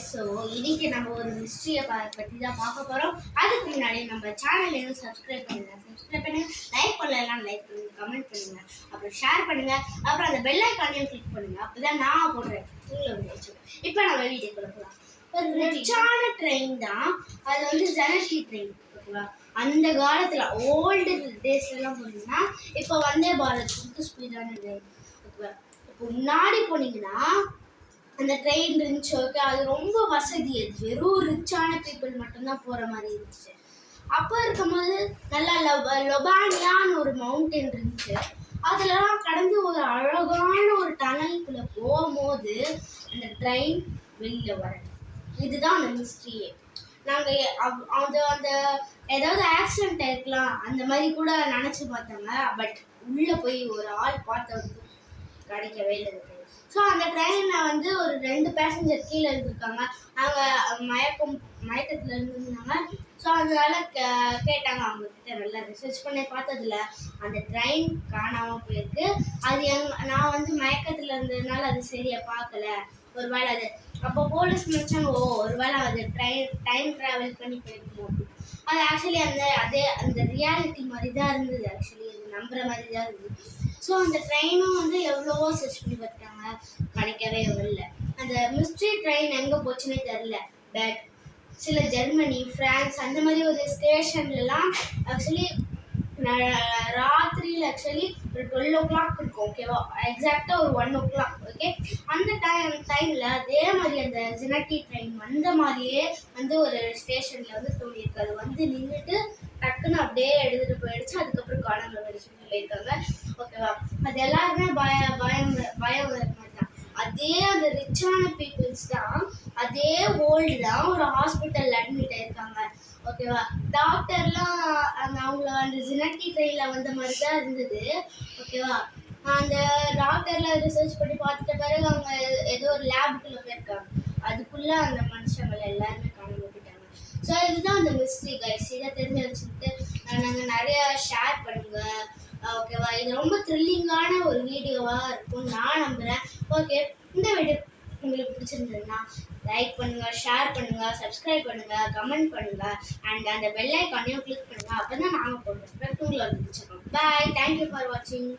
So இன்னைக்கு நம்ம ஒரு மிஸ்ட்ரியை பற்றி தான் பார்க்க போகிறோம். அதுக்கு முன்னாடி நம்ம சேனல் இன்னும் சப்ஸ்கிரைப் பண்ணுங்க, லைக் பண்ணலாம், லைக் பண்ணுங்க, கமெண்ட் பண்ணுங்க, அப்புறம் ஷேர் பண்ணுங்க, அப்புறம் அந்த பெல் ஐக்கானையும் கிளிக் பண்ணுங்க. அப்பதான் நான் போடுறேன் உங்களை வந்து இப்போ நம்ம வீடியோக்குள்ள போகலாம். ஒரு ரிச்சான ட்ரெயின் தான் அது, வந்து ஜெனரேட்டி ட்ரெயின். ஓகேவா? அந்த காலத்தில் ஓல்டு டேஸ்லாம் போனீங்கன்னா இப்போ வந்தே பாரத் வந்து ஸ்பீடான ட்ரெயின். ஓகேவா? இப்போ முன்னாடி போனீங்கன்னா அந்த ட்ரெயின் இருந்துச்சு. ஓகே, அது ரொம்ப வசதி. அது வெறும் ரிச்சான பீப்புள் மட்டும்தான் போகிற மாதிரி இருந்துச்சு. அப்போ இருக்கும்போது நல்லா லொபானியான்னு ஒரு மவுண்டன் இருந்துச்சு. அதெல்லாம் கடந்து ஒரு அழகான ஒரு டனலுக்குள்ளே போகும்போது அந்த ட்ரெயின் வெளியில் வரணும். இதுதான் அந்த மிஸ்ட்ரியே. நாங்கள் அது அந்த ஏதாவது ஆக்சிடென்ட் ஆயிருக்கலாம் அந்த மாதிரி கூட நினச்சி பார்த்தாங்க. பட் உள்ளே போய் ஒரு ஆள் பார்த்தவங்க கிடைக்கவே இல்லை. ஸோ அந்த ட்ரெயினில் வந்து ஒரு 2 பேசஞ்சர் கீழே இருந்திருக்காங்க. அவங்க மயக்கத்தில் இருந்திருந்தாங்க. ஸோ அதனால கேட்டாங்க அவங்கக்கிட்ட. நல்லா ரிசர்ச் பண்ணி பார்த்ததுல அந்த ட்ரெயின் காணாமல் போயிருக்கு. அது நான் வந்து மயக்கத்தில் இருந்ததுனால அது சரியாக பார்க்கல. ஒரு வேளை அது அப்போ போலீஸ் நினச்சாங்க, ஒரு வேளை அது டைம் ட்ராவல் பண்ணி போயிருக்கோம். அது ஆக்சுவலி அந்த ரியாலிட்டி மாதிரி தான் இருந்தது. ஆக்சுவலி அது நம்புற மாதிரி தான் இருந்தது. ஸோ அந்த ட்ரெயினும் வந்து எவ்வளவோ சர்ச் பண்ணி பார்த்தாங்க, கிடைக்கவே இல்லை. அந்த மிஸ்ட்ரி ட்ரெயின் எங்கே போச்சுன்னே தெரில. பட் சில ஜெர்மனி, ஃப்ரான்ஸ் அந்த மாதிரி ஒரு ஸ்டேஷன்லலாம் ஆக்சுவலி ராத்திரியில் ஆக்சுவலி ஒரு 12 o'clock இருக்கும். ஓகேவா? எக்ஸாக்டாக ஒரு 1 o'clock. ஓகே, அந்த டைமில் அதே மாதிரி அந்த ஜெனரேட்டி ட்ரெயின் வந்த மாதிரியே வந்து ஒரு ஸ்டேஷனில் வந்து தோணியிருக்கு. அது வந்து நின்றுட்டு டக்குன்னு அப்படியே எடுத்துகிட்டு போயிடுச்சு. அதுக்கப்புறம் காணாமல் போயிடுச்சுன்னு சொல்லியிருக்காங்க. ஓகேவா? அது எல்லாருமே பயம் வர மாதிரி தான். அதே அந்த ரிச்சான பீப்புள்ஸ் தான், அதே ஓல்டு தான் ஒரு ஹாஸ்பிட்டலில் அட்மிட் ஆயிருக்காங்க. ஓகேவா? டாக்டர்லாம் அவங்கள அந்த ஜெனரேட்டி ட்ரெயினில் வந்த மாதிரி தான் இருந்தது. ஓகேவா? அந்த டாக்டர்லாம் ரிசர்ச் பண்ணி பார்த்துட்ட பிறகு அவங்க ஏதோ ஒரு லேபுக்குள்ளே போயிருக்காங்க. அதுக்குள்ளே அந்த மனுஷங்களை எல்லாருமே காணாமல் போயிட்டாங்க. ஸோ இதுதான் அந்த மிஸ்ட்ரி கைஸ். இதை தெரிஞ்சு வச்சுக்கிட்டு நாங்கள் நிறைய ஷேர் பண்ணுங்க. ஓகேவா? இது ரொம்ப த்ரில்லிங்கான ஒரு வீடியோவாக இருக்கும் நான் நம்புகிறேன். ஓகே, இந்த வீடியோ உங்களுக்கு பிடிச்சிருந்ததுன்னா லைக் பண்ணுங்கள், ஷேர் பண்ணுங்கள், சப்ஸ்கிரைப் பண்ணுங்கள், கமெண்ட் பண்ணுங்கள், அண்ட் அந்த பெல் ஐக்கானையும் கிளிக் பண்ணுங்கள். அப்போ தான் நாங்கள் போடுறோம். உங்களை வந்து பிடிச்சிருக்கோம். பாய், தேங்க்யூ ஃபார் வாட்சிங்.